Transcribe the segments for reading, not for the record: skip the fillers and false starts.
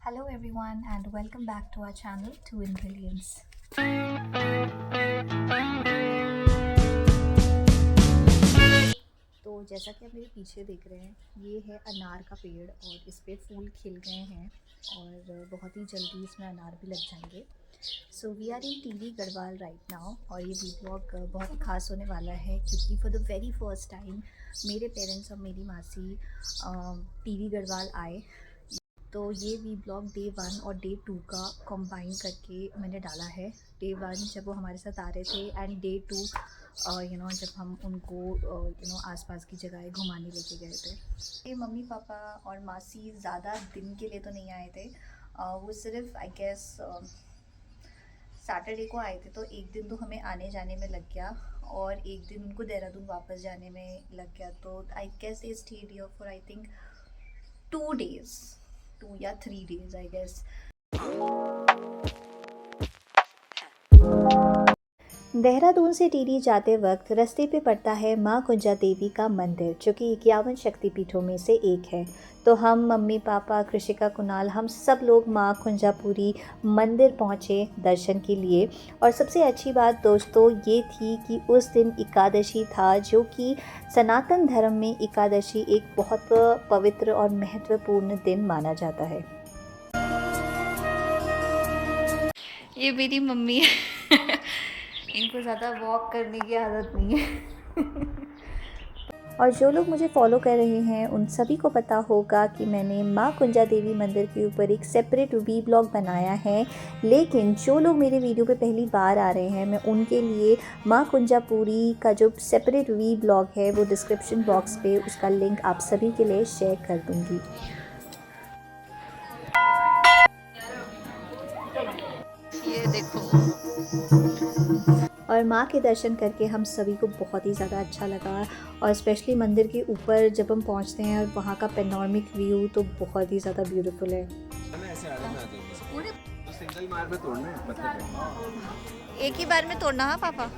Hello everyone and welcome back to our channel 2 in Billions. तो जैसा कि आप मेरे पीछे देख रहे हैं, ये है अनार का पेड़ और इस पे फूल खिल गए हैं और बहुत ही जल्दी इसमें अनार भी लग जाएंगे। So we are in Tehri Garhwal right now और ये व्लॉग बहुत ख़ास होने वाला है क्योंकि for the very first time मेरे पेरेंट्स और मेरी मासी टीवी गढ़वाल आए। तो ये वी ब्लॉग डे 1 और डे 2 का कंबाइन करके मैंने डाला है। डे 1 जब वो हमारे साथ आ रहे थे एंड डे 2 जब हम उनको आसपास की जगह घुमाने लेके गए थे। ये मम्मी पापा और मासी ज़्यादा दिन के लिए तो नहीं आए थे, वो सिर्फ आई गेस सैटरडे को आए थे, तो एक दिन तो हमें आने जाने में लग गया और एक दिन उनको देहरादून वापस जाने में लग गया। तो I guess they stayed here for I think 2 days, 2 या 3 days आई गेस। देहरादून से टिहरी जाते वक्त रास्ते पे पड़ता है माँ कुंजा देवी का मंदिर, जो कि 51 शक्तिपीठों में से एक है। तो हम मम्मी पापा कृषिका कुणाल हम सब लोग माँ कुंजापुरी मंदिर पहुँचे दर्शन के लिए। और सबसे अच्छी बात दोस्तों ये थी कि उस दिन एकादशी था, जो कि सनातन धर्म में एकादशी एक बहुत पवित्र और महत्वपूर्ण दिन माना जाता है। ये मेरी मम्मी है इनको ज़्यादा वॉक करने की आदत नहीं है और जो लोग मुझे फॉलो कर रहे हैं उन सभी को पता होगा कि मैंने माँ कुंजा देवी मंदिर के ऊपर एक सेपरेट वी ब्लॉग बनाया है। लेकिन जो लोग मेरे वीडियो पे पहली बार आ रहे हैं, मैं उनके लिए माँ कुंजापुरी का जो सेपरेट वी ब्लॉग है वो डिस्क्रिप्शन बॉक्स पे उसका लिंक आप सभी के लिए शेयर कर दूँगी। ये देखो, और माँ के दर्शन करके हम सभी को बहुत ही ज़्यादा अच्छा लगा और स्पेशली मंदिर के ऊपर जब हम पहुँचते हैं और वहाँ का पैनोरमिक व्यू तो बहुत ही ज़्यादा ब्यूटीफुल है। एक ही बार में तोड़ना। हाँ पापा,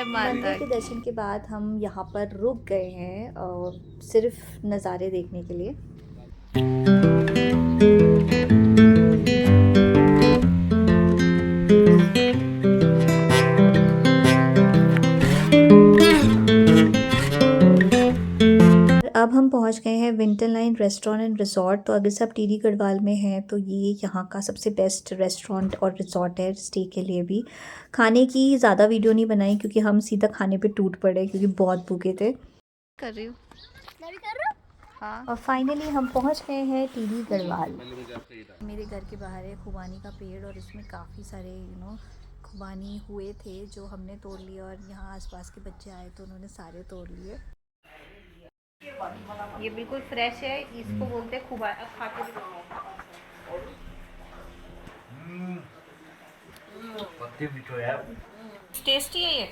मंदिर के दर्शन के बाद हम यहाँ पर रुक गए हैं सिर्फ नज़ारे देखने के लिए। अब हम पहुंच गए हैं winter line restaurant and resort. तो अगर सब टिहरी गढ़वाल में हैं तो ये यहाँ का सबसे बेस्ट रेस्टोरेंट और रिजॉर्ट है स्टे के लिए भी। खाने की ज़्यादा वीडियो नहीं बनाई क्योंकि हम सीधा खाने पे टूट पड़े क्योंकि बहुत भूखे थे। कर रही हूँ हाँ। और फाइनली हम पहुँच गए हैं टिहरी गढ़वाल। मेरे घर के बाहर है खुबानी का पेड़ और इसमें काफ़ी सारे खुबानी हुए थे जो हमने तोड़ लिए और यहाँ आसपास के बच्चे आए तो उन्होंने सारे तोड़ लिए। ये बिल्कुल फ्रेश है, इसको बोलते हैं खुबा। खा के टेस्टी है ये।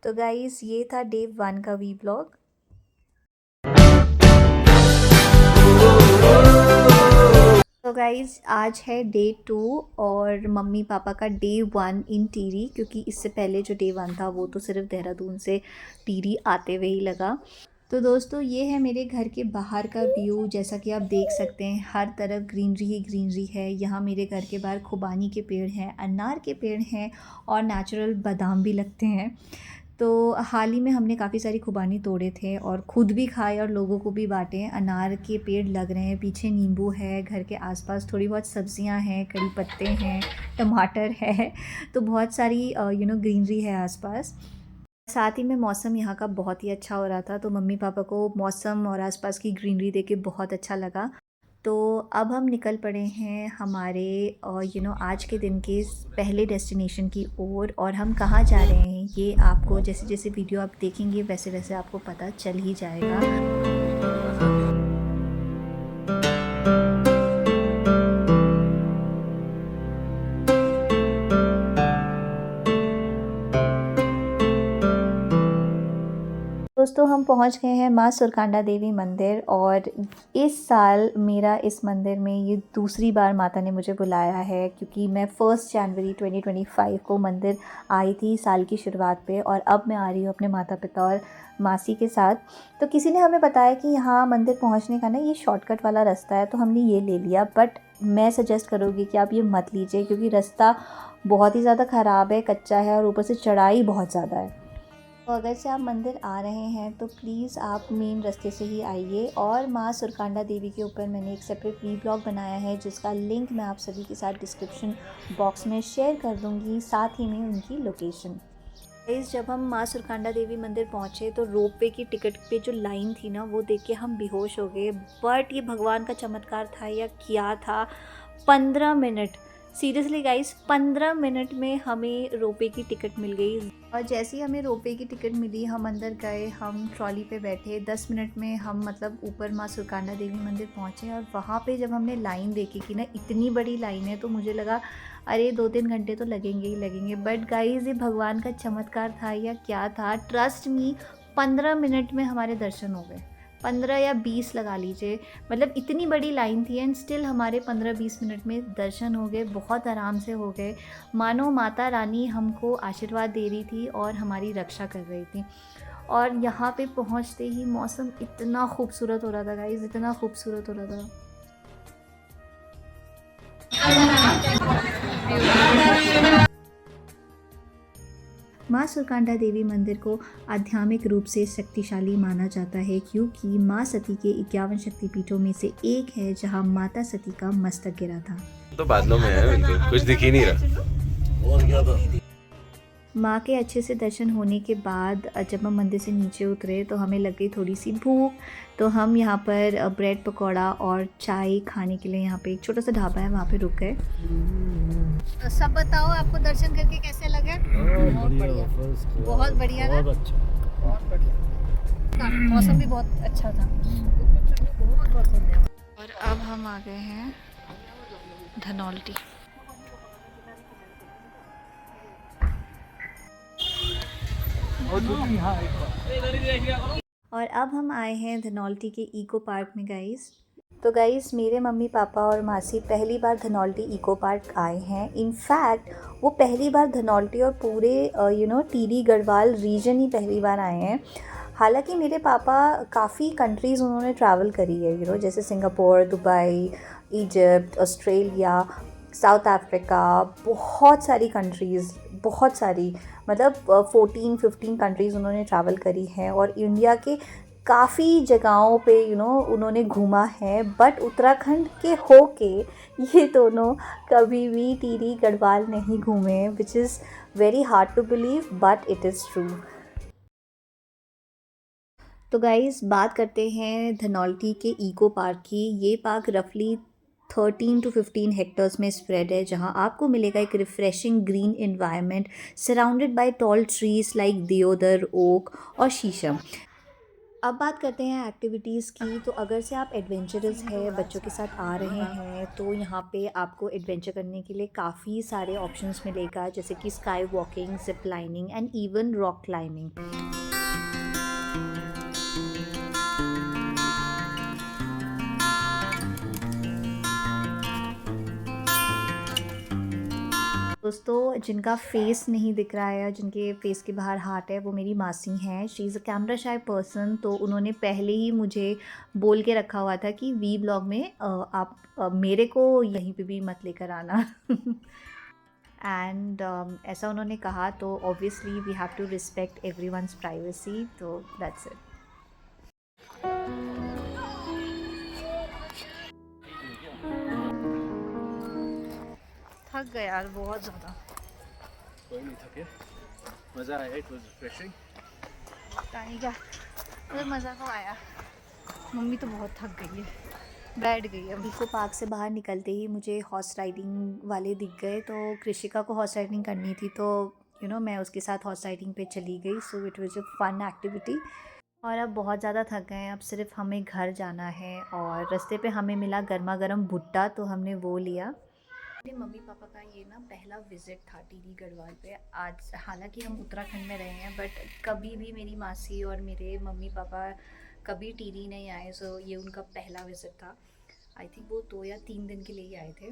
तो गाइस ये था डे 1 का वी ब्लॉग। तो गाइज़ आज है डे 2 और मम्मी पापा का डे 1 इन टिहरी, क्योंकि इससे पहले जो डे 1 था वो तो सिर्फ देहरादून से टिहरी आते हुए ही लगा। तो दोस्तों ये है मेरे घर के बाहर का व्यू। जैसा कि आप देख सकते हैं हर तरफ ग्रीनरी ही ग्रीनरी है। यहाँ मेरे घर के बाहर खुबानी के पेड़ हैं, अनार के पेड़ हैं और नेचुरल बादाम भी लगते हैं। तो हाल ही में हमने काफ़ी सारी खुबानी तोड़े थे और ख़ुद भी खाए और लोगों को भी बांटे। अनार के पेड़ लग रहे हैं, पीछे नींबू है, घर के आसपास थोड़ी बहुत सब्जियां हैं, कड़ी पत्ते हैं, टमाटर है, तो बहुत सारी ग्रीनरी है आसपास। साथ ही में मौसम यहाँ का बहुत ही अच्छा हो रहा था, तो मम्मी पापा को मौसम और आसपास की ग्रीनरी देख के बहुत अच्छा लगा। तो अब हम निकल पड़े हैं हमारे आज के दिन के पहले डेस्टिनेशन की ओर। और हम कहाँ जा रहे हैं ये आपको जैसे जैसे वीडियो आप देखेंगे वैसे वैसे आपको पता चल ही जाएगा। दोस्तों हम पहुंच गए हैं माँ सुरकांडा देवी मंदिर और इस साल मेरा इस मंदिर में ये दूसरी बार माता ने मुझे बुलाया है, क्योंकि मैं 1 जनवरी 2025 को मंदिर आई थी साल की शुरुआत पे और अब मैं आ रही हूँ अपने माता पिता और मासी के साथ। तो किसी ने हमें बताया कि यहाँ मंदिर पहुँचने का ना ये शॉर्टकट वाला रास्ता है, तो हमने ये ले लिया। बट मैं सजेस्ट करूँगी कि आप ये मत लीजिए, क्योंकि रास्ता बहुत ही ज़्यादा ख़राब है, कच्चा है और ऊपर से चढ़ाई बहुत ज़्यादा है। तो अगर से आप मंदिर आ रहे हैं तो प्लीज़ आप मेन रास्ते से ही आइए। और माँ सुरकांडा देवी के ऊपर मैंने एक सेपरेट व्लॉग बनाया है, जिसका लिंक मैं आप सभी के साथ डिस्क्रिप्शन बॉक्स में शेयर कर दूँगी, साथ ही में उनकी लोकेशन। गाइस, जब हम माँ सुरकांडा देवी मंदिर पहुँचे तो रोपवे की टिकट पे जो लाइन थी ना, वो देख के हम बेहोश हो गए। बट ये भगवान का चमत्कार था या क्या था, 15 मिनट, सीरियसली गाइस 15 मिनट में हमें रोपवे की टिकट मिल गई। और जैसे ही हमें रोपवे की टिकट मिली, हम अंदर गए, हम ट्रॉली पे बैठे, 10 मिनट में हम मतलब ऊपर माँ सुरकांडा देवी मंदिर पहुँचे। और वहाँ पे जब हमने लाइन देखी कि ना इतनी बड़ी लाइन है, तो मुझे लगा अरे 2-3 घंटे तो लगेंगे ही लगेंगे। बट गाइस, ये भगवान का चमत्कार था या क्या था, ट्रस्ट मी, 15 मिनट में हमारे दर्शन हो गए। 15 या 20 लगा लीजिए, मतलब इतनी बड़ी लाइन थी एंड स्टिल हमारे 15-20 मिनट में दर्शन हो गए, बहुत आराम से हो गए। मानो माता रानी हमको आशीर्वाद दे रही थी और हमारी रक्षा कर रही थी। और यहाँ पे पहुँचते ही मौसम इतना खूबसूरत हो रहा था गाइस, इतना खूबसूरत हो रहा था। माँ सुरकांडा देवी मंदिर को आध्यात्मिक रूप से शक्तिशाली माना जाता है, क्योंकि माँ सती के 51 शक्तिपीठों में से एक है जहाँ माता सती का मस्तक गिरा था। तो बादलों में है, बिल्कुल कुछ दिख ही नहीं रहा। और क्या था? माँ के अच्छे से दर्शन होने के बाद जब हम मंदिर से नीचे उतरे तो हमें लग गई थोड़ी सी भूख। तो हम यहाँ पर ब्रेड पकौड़ा और चाय खाने के लिए यहाँ पे एक छोटा सा ढाबा है, वहाँ पे रुक गए। तो सब बताओ, आपको दर्शन करके कैसे लगे? बहुत बढ़िया, बहुत बढ़िया ना, बहुत बढ़िया। मौसम भी बहुत अच्छा था। बहुत बहुत धन्यवाद। और अब हम आ गए हैं धनौल्टी। और अब हम आए हैं धनौल्टी के इको पार्क में गाइस। तो गाइस, मेरे मम्मी पापा और मासी पहली बार धनौल्टी इको पार्क आए हैं। इनफैक्ट वो पहली बार धनौल्टी और पूरे टिहरी गढ़वाल रीजन ही पहली बार आए हैं। हालांकि मेरे पापा काफ़ी कंट्रीज़ उन्होंने ट्रैवल करी है, जैसे Singapore, Dubai, Egypt, Australia, south Africa, बहुत सारी कंट्रीज़, बहुत सारी, मतलब 14-15 कंट्रीज़ उन्होंने ट्रैवल करी हैं और इंडिया के काफ़ी जगहों पे उन्होंने घूमा है। बट उत्तराखंड के होके ये दोनों कभी भी टिहरी गढ़वाल नहीं घूमे, which is very hard to believe, but it is true. तो गाइस, बात करते हैं धनौल्टी के इको पार्क की। ये पार्क रफली 13 to 15 हेक्टर्स में स्प्रेड है, जहां आपको मिलेगा एक refreshing green environment surrounded by tall trees like देवदार, ओक और शीशम। अब बात करते हैं एक्टिविटीज़ की। तो अगर से आप एडवेंचरस है, बच्चों के साथ आ रहे हैं, तो यहाँ पे आपको एडवेंचर करने के लिए काफ़ी सारे ऑप्शंस मिलेगा, जैसे कि sky walking, zip lining and even rock climbing. दोस्तों, जिनका फेस नहीं दिख रहा है, जिनके फेस के बाहर हार्ट है, वो मेरी मासी हैं। She is a camera shy person. तो उन्होंने पहले ही मुझे बोल के रखा हुआ था कि वी ब्लॉग में आप मेरे को यहीं पे भी मत लेकर आना। एंड ऐसा उन्होंने कहा, तो obviously we have to respect everyone's privacy, तो दैट्स इट। थक गया यार बहुत ज़्यादा। कोई नहीं थके, मज़ा आया, इट वाज रिफ्रेशिंग। नहीं क्या, मुझे मज़ा तो आया, मम्मी तो बहुत थक गई है, बैठ गई है। इको पार्क से बाहर निकलते ही मुझे हॉर्स राइडिंग वाले दिख गए। तो कृषिका को हॉर्स राइडिंग करनी थी, तो मैं उसके साथ हॉर्स राइडिंग पे चली गई। So it was a fun activity. और अब बहुत ज़्यादा थक गए हैं, अब सिर्फ हमें घर जाना है। और रास्ते पे हमें मिला गर्मा गर्म भुट्टा, तो हमने वो लिया। मेरे मम्मी पापा का ये ना पहला विज़िट था टिहरी गढ़वाल पे। आज हालांकि हम उत्तराखंड में रहे हैं बट कभी भी मेरी मासी और मेरे मम्मी पापा कभी टिहरी नहीं आए, सो ये उनका पहला विज़िट था। आई थिंक वो 2 या 3 दिन के लिए ही आए थे,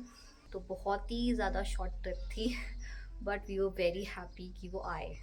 तो बहुत ही ज़्यादा शॉर्ट ट्रिप थी but we were very happy कि वो आए।